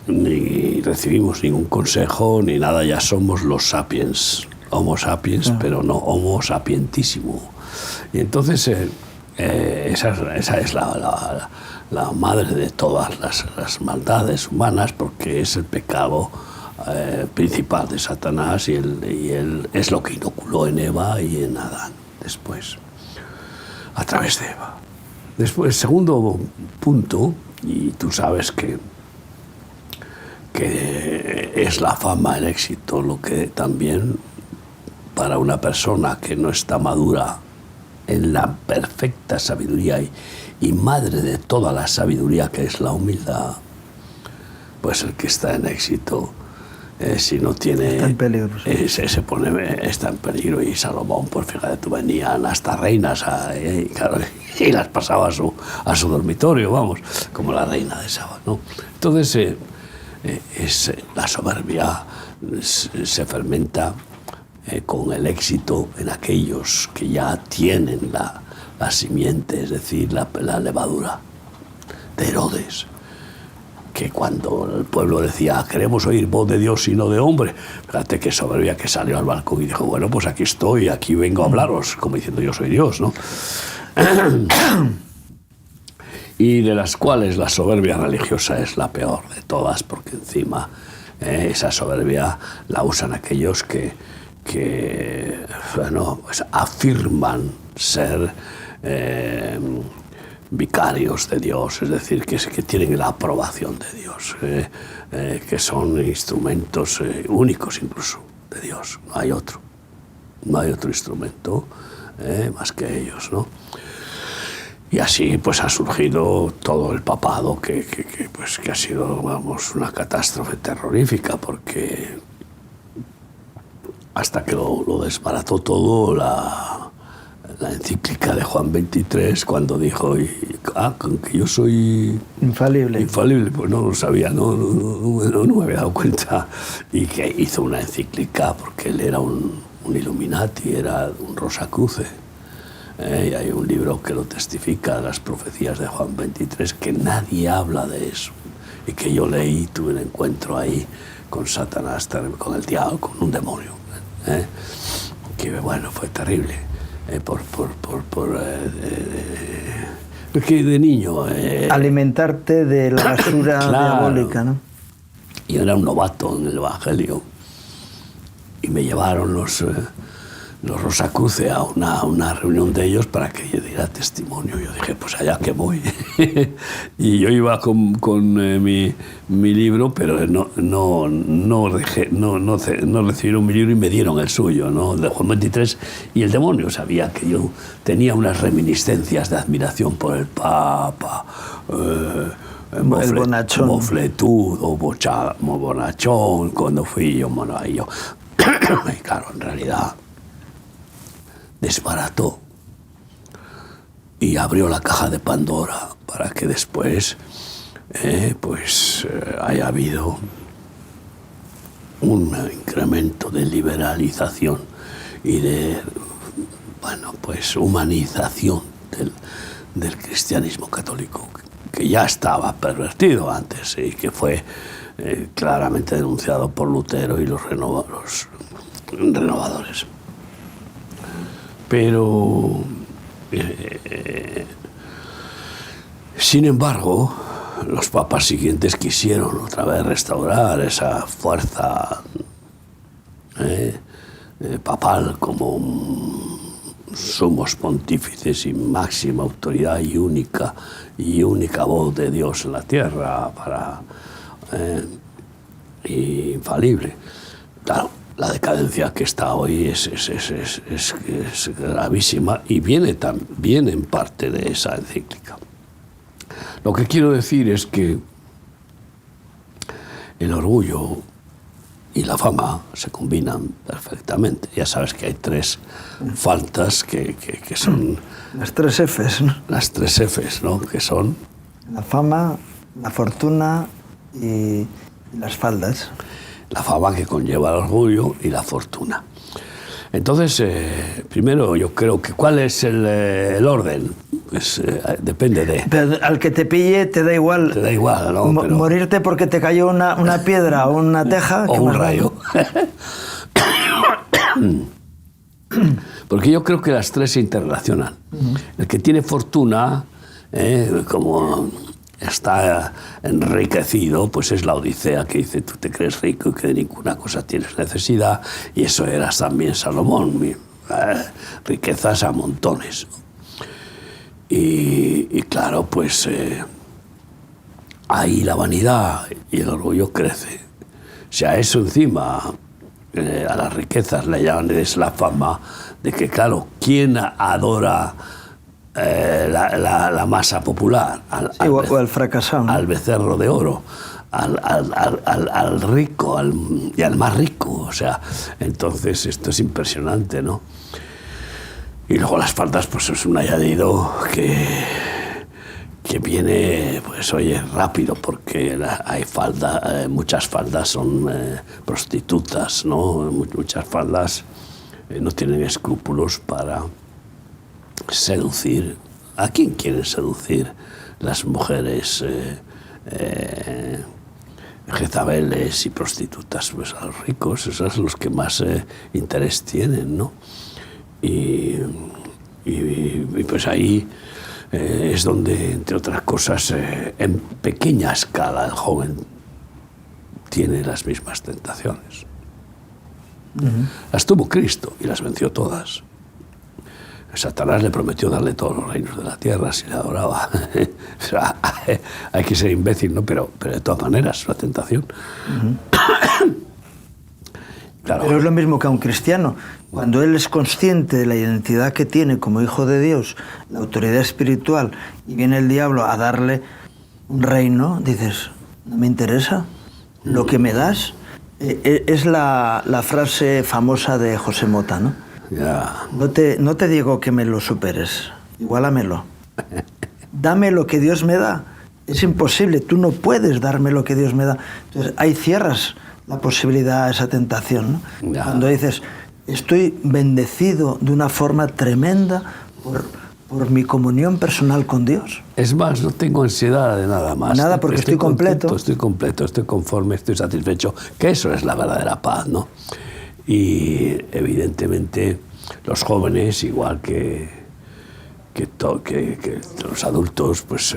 ni recibimos ningún consejo, ni nada, ya somos los sapiens, homo sapiens, pero no homo sapientísimo. Y entonces esa es la madre de todas las maldades humanas, porque es el pecado principal de Satanás, y él es lo que inoculó en Eva y en Adán después, a través de Eva. Después, segundo punto, y tú sabes que es la fama, el éxito, lo que también para una persona que no está madura en la perfecta sabiduría y madre de toda la sabiduría, que es la humildad, pues el que está en éxito, si no tiene... Está en peligro. Sí. Está en peligro. Y Salomón, pues fíjate, tú, venían hasta reinas y las pasaba a su dormitorio, vamos, como la reina de Saba, ¿no? Entonces, la soberbia se fermenta con el éxito en aquellos que ya tienen la simiente, es decir, la levadura de Herodes, que cuando el pueblo decía queremos oír voz de Dios y no de hombre, fíjate qué soberbia, que salió al balcón y dijo, bueno, pues aquí estoy, aquí vengo a hablaros, como diciendo yo soy Dios, ¿no? Y de las cuales la soberbia religiosa es la peor de todas, porque encima esa soberbia la usan aquellos que bueno, pues afirman ser vicarios de Dios, es decir, que tienen la aprobación de Dios, que son instrumentos únicos incluso de Dios. No hay otro instrumento más que ellos, ¿no? Y así pues ha surgido todo el papado que ha sido, vamos, una catástrofe terrorífica, porque hasta que lo desbarató todo la encíclica de Juan XXIII, cuando dijo que yo soy infalible, pues no lo sabía, no me había dado cuenta, y que hizo una encíclica porque él era un Illuminati, era un Rosacruce. Y hay un libro que lo testifica, las profecías de Juan XXIII, que nadie habla de eso, y que yo leí, tuve un encuentro ahí con Satanás, con el diablo, con un demonio, que bueno, fue terrible, porque de niño... alimentarte de la basura diabólica, ¿no? Yo era un novato en el Evangelio, y me llevaron los Rosacruce a una reunión de ellos para que yo diera testimonio. Yo dije, pues allá que voy. Y yo iba con mi libro, pero no recibieron mi libro y me dieron el suyo, ¿no? El de Juan XXIII. Y el demonio sabía que yo tenía unas reminiscencias de admiración por el Papa, el bonachón, mofletudo, bonachón, cuando fui yo, bueno, ahí yo. Y claro, en realidad desbarató y abrió la caja de Pandora para que después haya habido un incremento de liberalización y de, bueno, pues humanización del cristianismo católico, que ya estaba pervertido antes y que fue claramente denunciado por Lutero y los renovadores. Pero, sin embargo, los papas siguientes quisieron otra vez restaurar esa fuerza papal como sumos pontífices y máxima autoridad y única voz de Dios en la tierra, infalible. Claro, la decadencia que está hoy es gravísima y viene en parte de esa encíclica. Lo que quiero decir es que el orgullo y la fama se combinan perfectamente. Ya sabes que hay tres faltas que son... Las tres Fs, ¿no? Las tres Fs, ¿no? Que son... La fama, la fortuna y las faldas. La fama que conlleva el orgullo y la fortuna. Entonces, primero yo creo que ¿cuál es el orden? Pues depende de... Pero al que te pille te da igual. Te da igual, ¿no? Pero... morirte porque te cayó una piedra o una teja. O un rayo. Porque yo creo que las tres se interrelacionan. El que tiene fortuna, como está enriquecido, pues es la Odisea que dice: tú te crees rico y que de ninguna cosa tienes necesidad. Y eso era también Salomón, riquezas a montones. Y claro, pues ahí la vanidad y el orgullo crece. Si a eso encima, a las riquezas le llaman la fama, de que claro, ¿quién adora la masa popular? O al fracasado, ¿no? Al becerro de oro, al rico y al más rico. O sea, entonces esto es impresionante, ¿no? Y luego las faldas, pues es un añadido que viene, pues oye, rápido, porque hay muchas faldas son prostitutas, ¿no? Muchas faldas no tienen escrúpulos para seducir. ¿A quién quieren seducir las mujeres jezabeles y prostitutas? Pues a los ricos, esos son los que más interés tienen, ¿no? Y pues ahí es donde, entre otras cosas, en pequeña escala el joven tiene las mismas tentaciones. Las tuvo Cristo y las venció todas. Satanás le prometió darle todos los reinos de la tierra si le adoraba. O sea, hay que ser imbécil, ¿no? Pero de todas maneras es una tentación. Claro. Pero es lo mismo que a un cristiano. Cuando él es consciente de la identidad que tiene como hijo de Dios, la autoridad espiritual, y viene el diablo a darle un reino, dices: no me interesa lo que me das. Es la frase famosa de José Mota, ¿no? Ya. No te digo que me lo superes, igualamelo. Dame lo que Dios me da. Es imposible, tú no puedes darme lo que Dios me da. Entonces ahí cierras la posibilidad a esa tentación, ¿no? Ya. Cuando dices: estoy bendecido de una forma tremenda por mi comunión personal con Dios. Es más, no tengo ansiedad de nada más. Nada, porque estoy completo. Estoy completo, estoy conforme, estoy satisfecho. Que eso es la verdadera paz, ¿no? Y evidentemente los jóvenes, igual que los adultos, pues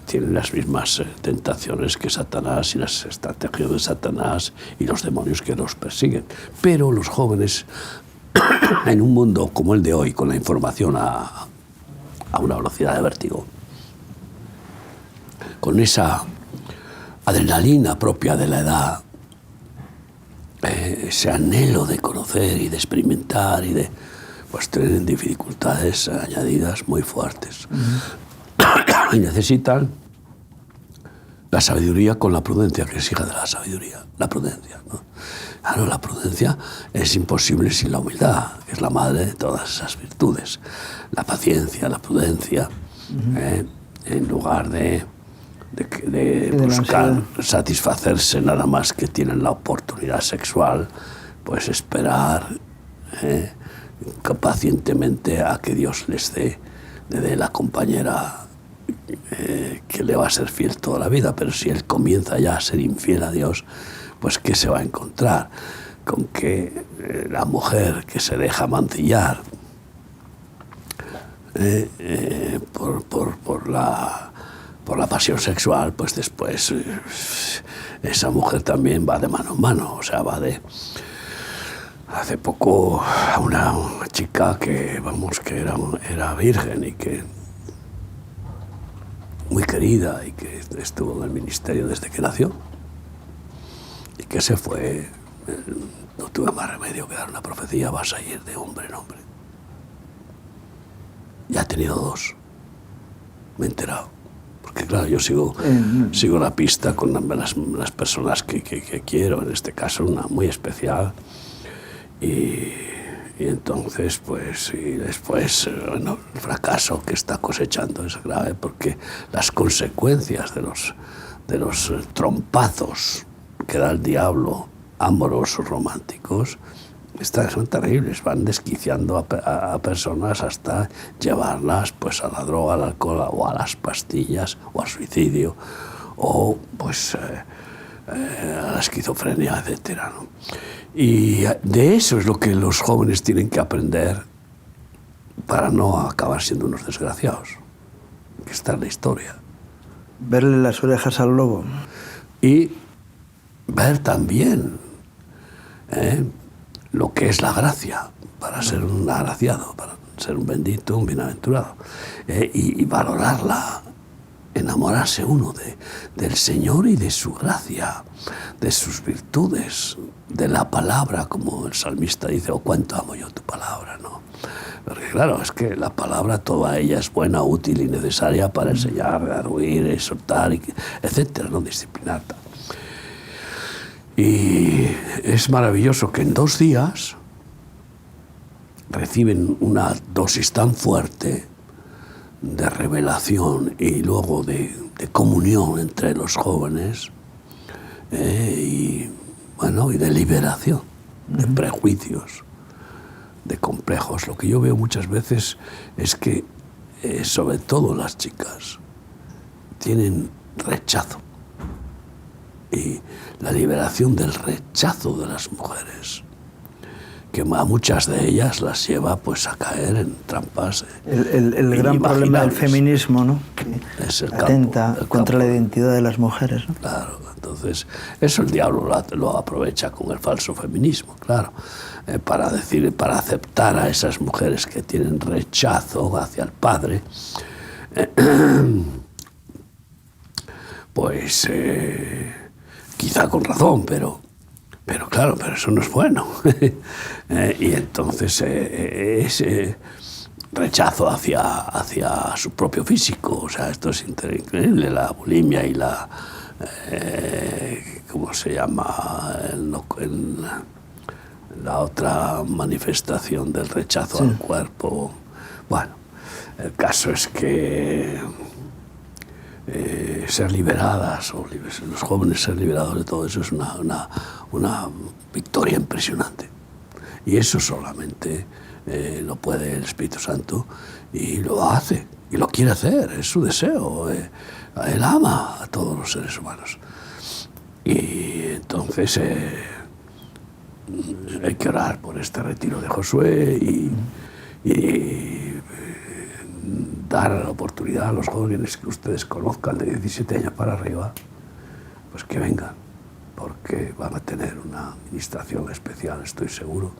tienen las mismas tentaciones que Satanás y las estrategias de Satanás y los demonios que los persiguen. Pero los jóvenes, en un mundo como el de hoy, con la información a una velocidad de vértigo, con esa adrenalina propia de la edad, ese anhelo de conocer y de experimentar y de, pues tienen dificultades añadidas muy fuertes. Y necesitan la sabiduría con la prudencia, que es hija de la sabiduría, la prudencia, ¿no? Claro, la prudencia es imposible sin la humildad, que es la madre de todas esas virtudes. La paciencia, la prudencia, en lugar de buscar satisfacerse nada más que tienen la oportunidad sexual, pues esperar pacientemente a que Dios les dé la compañera que le va a ser fiel toda la vida, pero si él comienza ya a ser infiel a Dios, pues ¿qué se va a encontrar? Con que la mujer que se deja mancillar por la pasión sexual, pues después esa mujer también va de mano en mano, o sea, va de... Hace poco a una chica que, vamos, que era virgen y que muy querida y que estuvo en el ministerio desde que nació y que se fue, no tuve más remedio que dar una profecía, vas a ir de hombre en hombre. Ya ha tenido 2, me he enterado. Porque claro, yo sigo la pista con las personas que quiero, en este caso una muy especial. Y entonces, pues, y después, bueno, el fracaso que está cosechando es grave porque las consecuencias de los trompazos que da el diablo, amorosos, románticos, son terribles, van desquiciando a personas hasta llevarlas pues a la droga, al alcohol o a las pastillas o al suicidio o pues a la esquizofrenia, etcétera, ¿no? Y de eso es lo que los jóvenes tienen que aprender para no acabar siendo unos desgraciados, que está en la historia. Verle las orejas al lobo. Y ver también lo que es la gracia, para ser un agraciado, para ser un bendito, un bienaventurado, y valorarla, enamorarse uno del Señor y de su gracia, de sus virtudes, de la palabra, como el salmista dice, oh, cuánto amo yo tu palabra, ¿no? Porque claro, es que la palabra, toda ella es buena, útil y necesaria para enseñar, redarguir, exhortar, etcétera, no disciplinar. Y es maravilloso que en 2 días reciben una dosis tan fuerte de revelación y luego de comunión entre los jóvenes y de liberación de prejuicios, de complejos. Lo que yo veo muchas veces es que sobre todo las chicas tienen rechazo y la liberación del rechazo de las mujeres, que a muchas de ellas las lleva pues a caer en trampas el gran problema del feminismo, ¿no? Que es el atenta contra la identidad de las mujeres, ¿no? Claro, entonces eso el diablo lo aprovecha con el falso feminismo, claro, para aceptar a esas mujeres que tienen rechazo hacia el padre, pues quizá con razón, pero claro, pero eso no es bueno. Y entonces ese rechazo hacia su propio físico, o sea, esto es increíble, la bulimia y la... ¿cómo se llama? La otra manifestación del rechazo al cuerpo. Bueno, el caso es que ser liberadas, o los jóvenes ser liberados de todo eso es una victoria impresionante. Y eso solamente lo puede el Espíritu Santo y lo hace, y lo quiere hacer, es su deseo. Él ama a todos los seres humanos. Y entonces hay que orar por este retiro de Josué y dar la oportunidad a los jóvenes que ustedes conozcan de 17 años para arriba, pues que vengan, porque van a tener una administración especial, estoy seguro,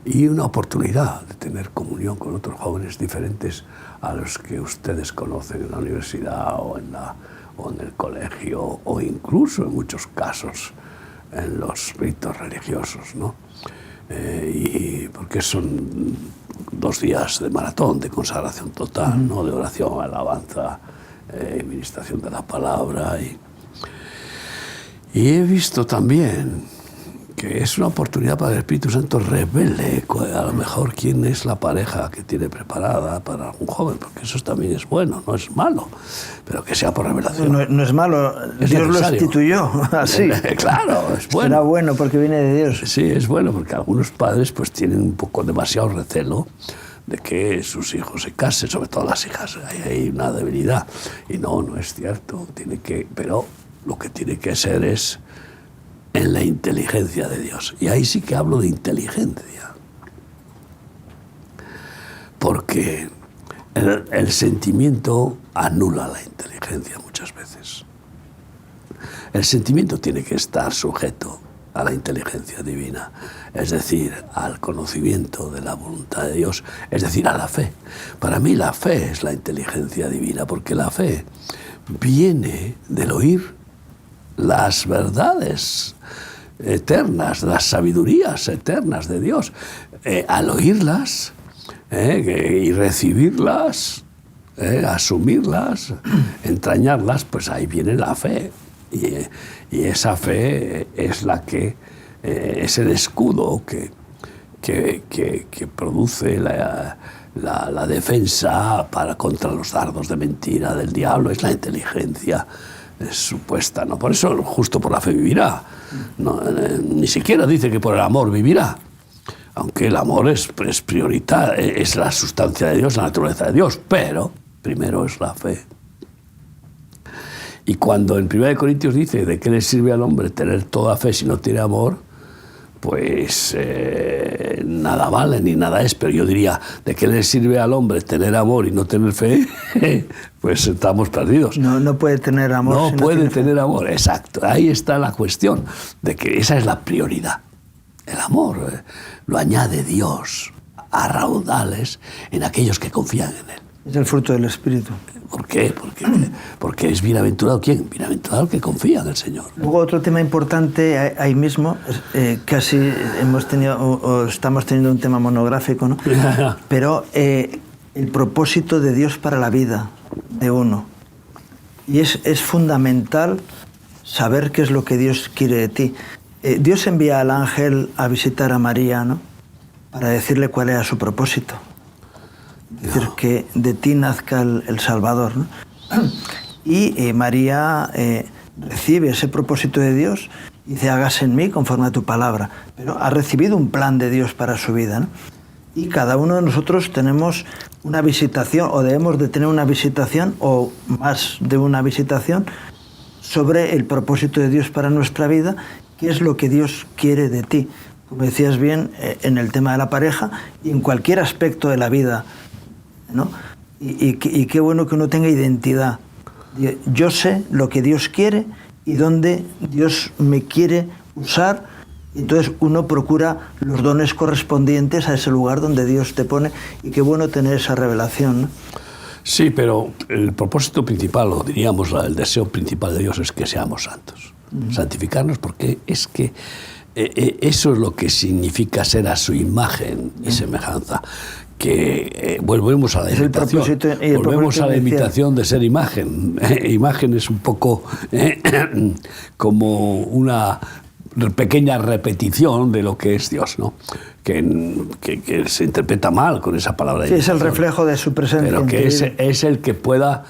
y una oportunidad de tener comunión con otros jóvenes diferentes a los que ustedes conocen en la universidad o en el colegio, o incluso en muchos casos en los ritos religiosos, ¿no? Y porque son 2 días de maratón, de consagración total, ¿no? De oración, alabanza, administración de la palabra. Y he visto también que es una oportunidad para que el Espíritu Santo revele a lo mejor quién es la pareja que tiene preparada para un joven, porque eso también es bueno, no es malo, pero que sea por revelación. No es malo, es Dios necesario. lo instituyó así. Claro, es bueno. Será bueno porque viene de Dios. Sí, es bueno, porque algunos padres pues tienen un poco demasiado recelo de que sus hijos se casen, sobre todo las hijas. Hay una debilidad. Y no es cierto. Pero lo que tiene que ser es en la inteligencia de Dios. Y ahí sí que hablo de inteligencia. Porque el sentimiento anula la inteligencia muchas veces. El sentimiento tiene que estar sujeto a la inteligencia divina, es decir, al conocimiento de la voluntad de Dios, es decir, a la fe. Para mí la fe es la inteligencia divina, porque la fe viene del oír las verdades eternas, las sabidurías eternas de Dios. Al oírlas y recibirlas, asumirlas, entrañarlas, pues ahí viene la fe. Y esa fe es la que es el escudo que produce la defensa contra los dardos de mentira del diablo. Es la inteligencia supuesta, ¿no? Por eso justo por la fe vivirá. No, ni siquiera dice que por el amor vivirá, aunque el amor es prioritario, es la sustancia de Dios, la naturaleza de Dios, pero primero es la fe. Y cuando en 1 Corintios dice de qué le sirve al hombre tener toda fe si no tiene amor, pues nada vale ni nada es. Pero yo diría, ¿de qué le sirve al hombre tener amor y no tener fe? Pues estamos perdidos. No puede tener amor. No puede tener amor, exacto. Ahí está la cuestión, de que esa es la prioridad. El amor lo añade Dios a raudales en aquellos que confían en Él. Es el fruto del Espíritu. ¿Por qué? Porque es bienaventurado. ¿Quién? Bienaventurado el que confía en el Señor. Luego otro tema importante ahí mismo, casi estamos teniendo un tema monográfico, ¿no? Pero el propósito de Dios para la vida de uno. Y es fundamental saber qué es lo que Dios quiere de ti. Dios envía al ángel a visitar a María, ¿no? Para decirle cuál era su propósito. Es decir, que de ti nazca el Salvador, ¿no? Y María recibe ese propósito de Dios y dice, hágase en mí conforme a tu palabra. Pero ha recibido un plan de Dios para su vida, ¿no? Y cada uno de nosotros tenemos una visitación, o debemos de tener una visitación, o más de una visitación, sobre el propósito de Dios para nuestra vida, qué es lo que Dios quiere de ti. Como decías bien, en el tema de la pareja y en cualquier aspecto de la vida, ¿no? Y qué bueno que uno tenga identidad. Yo sé lo que Dios quiere y dónde Dios me quiere usar. Entonces uno procura los dones correspondientes a ese lugar donde Dios te pone. Y qué bueno tener esa revelación, ¿no? Sí, pero el propósito principal, o diríamos el deseo principal de Dios, es que seamos santos. Santificarnos, porque es que eso es lo que significa ser a su imagen y semejanza. Que volvemos a la imitación. Volvemos a la imitación de ser imagen. Imagen es un poco como una pequeña repetición de lo que es Dios, ¿no? Que se interpreta mal con esa palabra. Sí, es el reflejo de su presencia. Pero que es el que pueda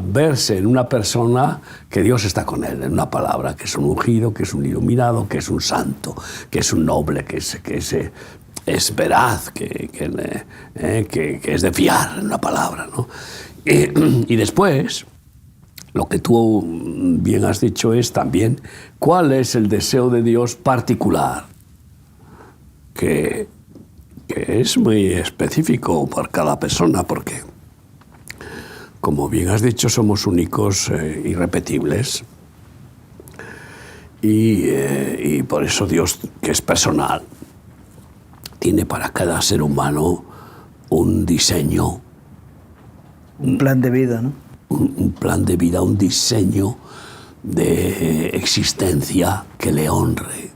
verse en una persona que Dios está con él, en una palabra, que es un ungido, que es un iluminado, que es un santo, que es un noble, que es veraz, que es de fiar, en una palabra, ¿no? Y después, lo que tú bien has dicho es también cuál es el deseo de Dios particular, que es muy específico por cada persona, porque, como bien has dicho, somos únicos, irrepetibles, y por eso Dios, que es personal, tiene para cada ser humano un diseño. Un plan de vida, ¿no? Un plan de vida, un diseño de existencia que le honre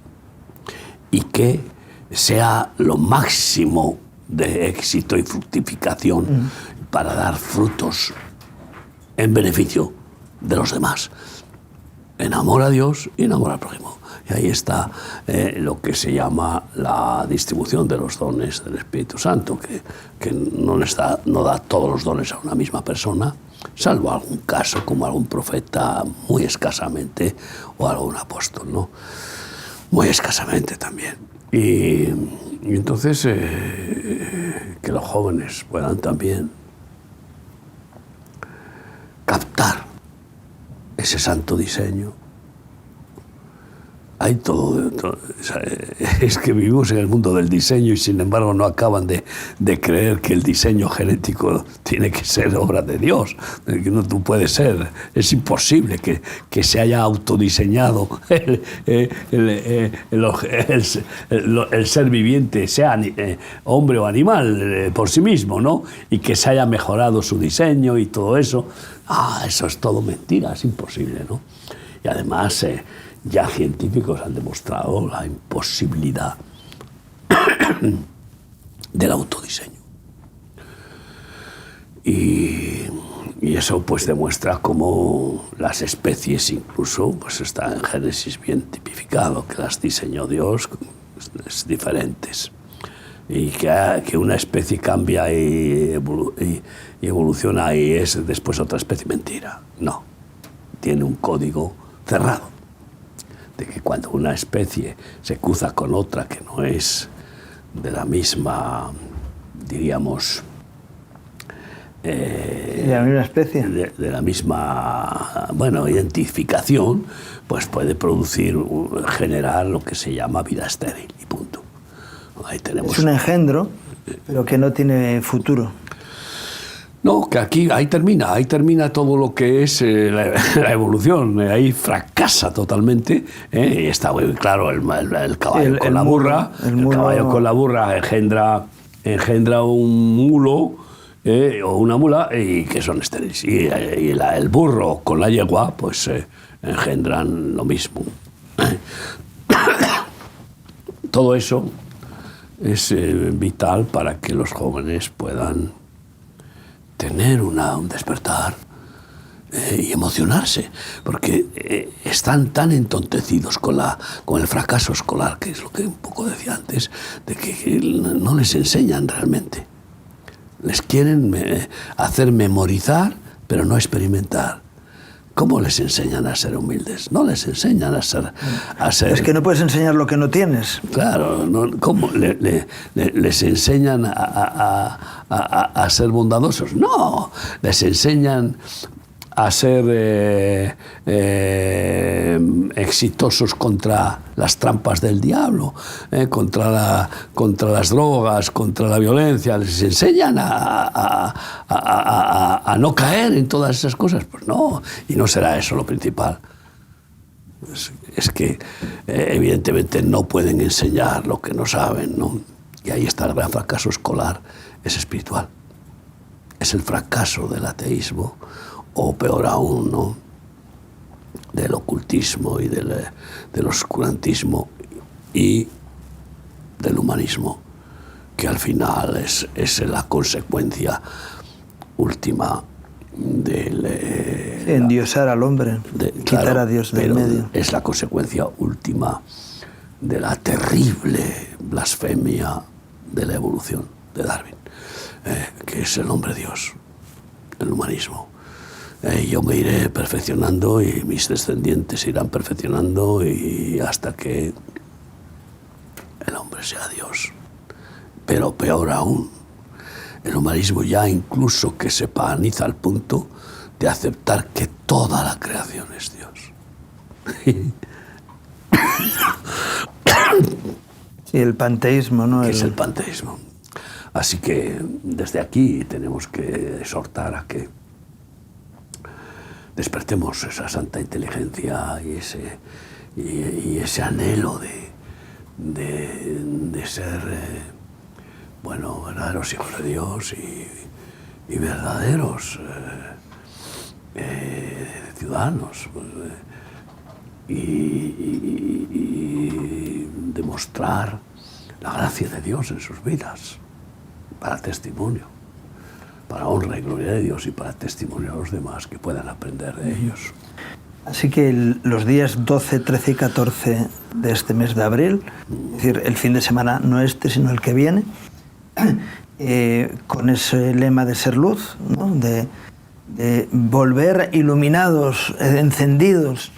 y que sea lo máximo de éxito y fructificación para dar frutos en beneficio de los demás. En amor a Dios y en amor al prójimo. Y ahí está lo que se llama la distribución de los dones del Espíritu Santo, que no da todos los dones a una misma persona, salvo algún caso, como algún profeta, muy escasamente, o algún apóstol, ¿no? Muy escasamente también. Y entonces, que que los jóvenes puedan también captar ese santo diseño. Hay todo, es que vivimos en el mundo del diseño y sin embargo no acaban de creer que el diseño genético tiene que ser obra de Dios, que no tú puedes ser, es imposible que se haya autodiseñado el ser viviente, sea hombre o animal por sí mismo, ¿no? Y que se haya mejorado su diseño y todo eso. Eso es todo mentira, es imposible, ¿no? Y además ya científicos han demostrado la imposibilidad del autodiseño. Y eso pues demuestra cómo las especies incluso, pues está en Génesis bien tipificado, que las diseñó Dios diferentes. Y que una especie cambia y evoluciona y es después otra especie, mentira. No, tiene un código cerrado. De que cuando una especie se cruza con otra que no es de la misma, diríamos... ¿De la misma especie? De la misma, identificación, pues puede generar lo que se llama vida estéril y punto. Ahí tenemos... Es un engendro, pero que no tiene futuro. No, que ahí termina todo lo que es la evolución, ahí fracasa totalmente, y está muy claro el caballo con la burra, el caballo con la burra engendra un mulo o una mula y que son estériles, y el burro con la yegua pues engendran lo mismo. Todo eso es vital para que los jóvenes puedan tener un despertar y emocionarse, porque están tan entontecidos con el fracaso escolar, que es lo que un poco decía antes, de que no les enseñan realmente. Les quieren hacer memorizar, pero no experimentar. ¿Cómo les enseñan a ser humildes? No les enseñan a ser... Es que no puedes enseñar lo que no tienes. Claro, ¿cómo? ¿Les enseñan a ser bondadosos? No, les enseñan a ser exitosos contra las trampas del diablo, contra las drogas, contra la violencia. Les enseñan a no caer en todas esas cosas. Pues no, y no será eso lo principal. Es que evidentemente no pueden enseñar lo que no saben, ¿no? Y ahí está el gran fracaso escolar, es espiritual. Es el fracaso del ateísmo, o peor aún, ¿no?, del ocultismo y del oscurantismo y del humanismo, que al final es la consecuencia última del... endiosar al hombre, quitar a Dios del medio. Es la consecuencia última de la terrible blasfemia de la evolución de Darwin, que es el hombre Dios, el humanismo. Yo me iré perfeccionando y mis descendientes se irán perfeccionando y hasta que el hombre sea Dios. Pero peor aún, el humanismo ya incluso que se paganiza al punto de aceptar que toda la creación es Dios. Sí, el panteísmo, ¿no? Es el panteísmo. Así que desde aquí tenemos que exhortar a que despertemos esa santa inteligencia y ese anhelo de ser verdaderos hijos de Dios y verdaderos ciudadanos, y demostrar la gracia de Dios en sus vidas para testimonio, para honra y gloria de Dios y para testimonio a los demás que puedan aprender de ellos. Así que los días 12, 13 y 14 de este mes de abril, es decir, el fin de semana no este, sino el que viene, con ese lema de ser luz, ¿no?, de volver iluminados, encendidos,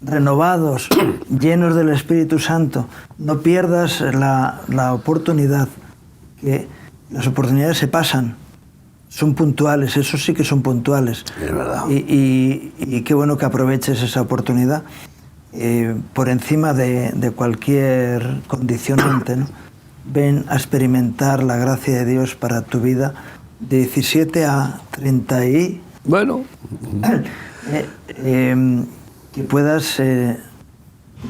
renovados, llenos del Espíritu Santo. No pierdas la oportunidad que Las oportunidades se pasan, son puntuales, eso sí que son puntuales. Es verdad. Y qué bueno que aproveches esa oportunidad por encima de cualquier condicionante, ¿no? Ven a experimentar la gracia de Dios para tu vida de 17 a 30 y... Bueno. Que puedas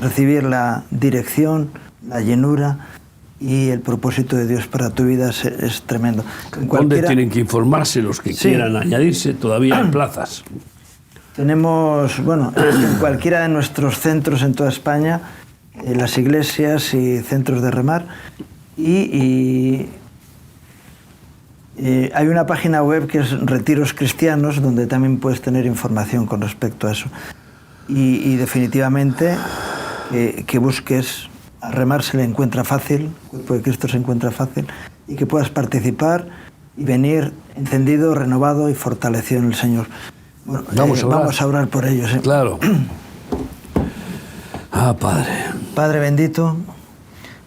recibir la dirección, la llenura y el propósito de Dios para tu vida es tremendo. ¿Dónde tienen que informarse los que quieran añadirse? Todavía hay plazas. Tenemos, bueno, en cualquiera de nuestros centros en toda España, las iglesias y centros de remar, y hay una página web que es Retiros Cristianos, donde también puedes tener información con respecto a eso. Y definitivamente que busques, a remar se le encuentra fácil, el cuerpo de Cristo se encuentra fácil, y que puedas participar y venir encendido, renovado y fortalecido en el Señor. Bueno, vamos a orar por ellos. Claro. Padre. Padre bendito,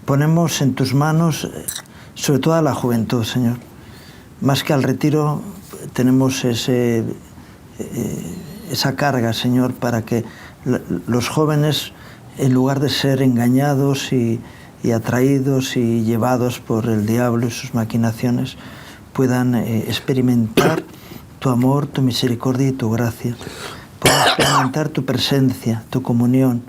ponemos en tus manos sobre todo a la juventud, Señor. Más que al retiro, tenemos esa carga, Señor, para que los jóvenes, en lugar de ser engañados y atraídos y llevados por el diablo y sus maquinaciones, puedan experimentar tu amor, tu misericordia y tu gracia. Puedan experimentar tu presencia, tu comunión,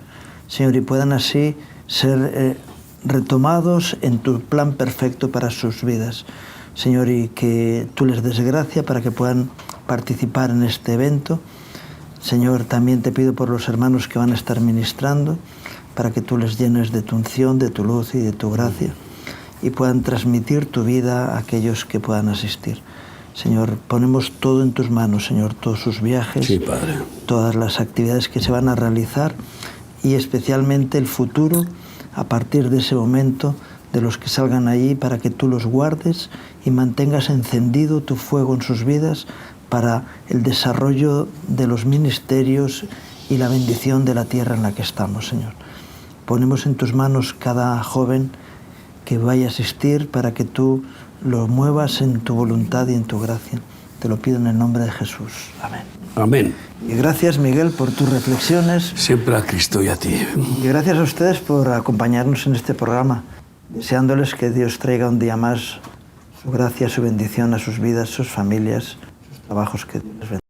Señor, y puedan así ser retomados en tu plan perfecto para sus vidas. Señor, y que tú les des gracia para que puedan participar en este evento. Señor, también te pido por los hermanos que van a estar ministrando, para que tú les llenes de tu unción, de tu luz y de tu gracia, y puedan transmitir tu vida a aquellos que puedan asistir. Señor, ponemos todo en tus manos, Señor, todos sus viajes, sí, Padre, todas las actividades que se van a realizar, y especialmente el futuro, a partir de ese momento, de los que salgan allí, para que tú los guardes y mantengas encendido tu fuego en sus vidas para el desarrollo de los ministerios y la bendición de la tierra en la que estamos, Señor. Ponemos en tus manos cada joven que vaya a asistir para que tú lo muevas en tu voluntad y en tu gracia. Te lo pido en el nombre de Jesús. Amén. Amén. Y gracias, Miguel, por tus reflexiones. Siempre a Cristo y a ti. Y gracias a ustedes por acompañarnos en este programa, deseándoles que Dios traiga un día más su gracia, su bendición a sus vidas, sus familias, sus trabajos, que Dios les bendiga.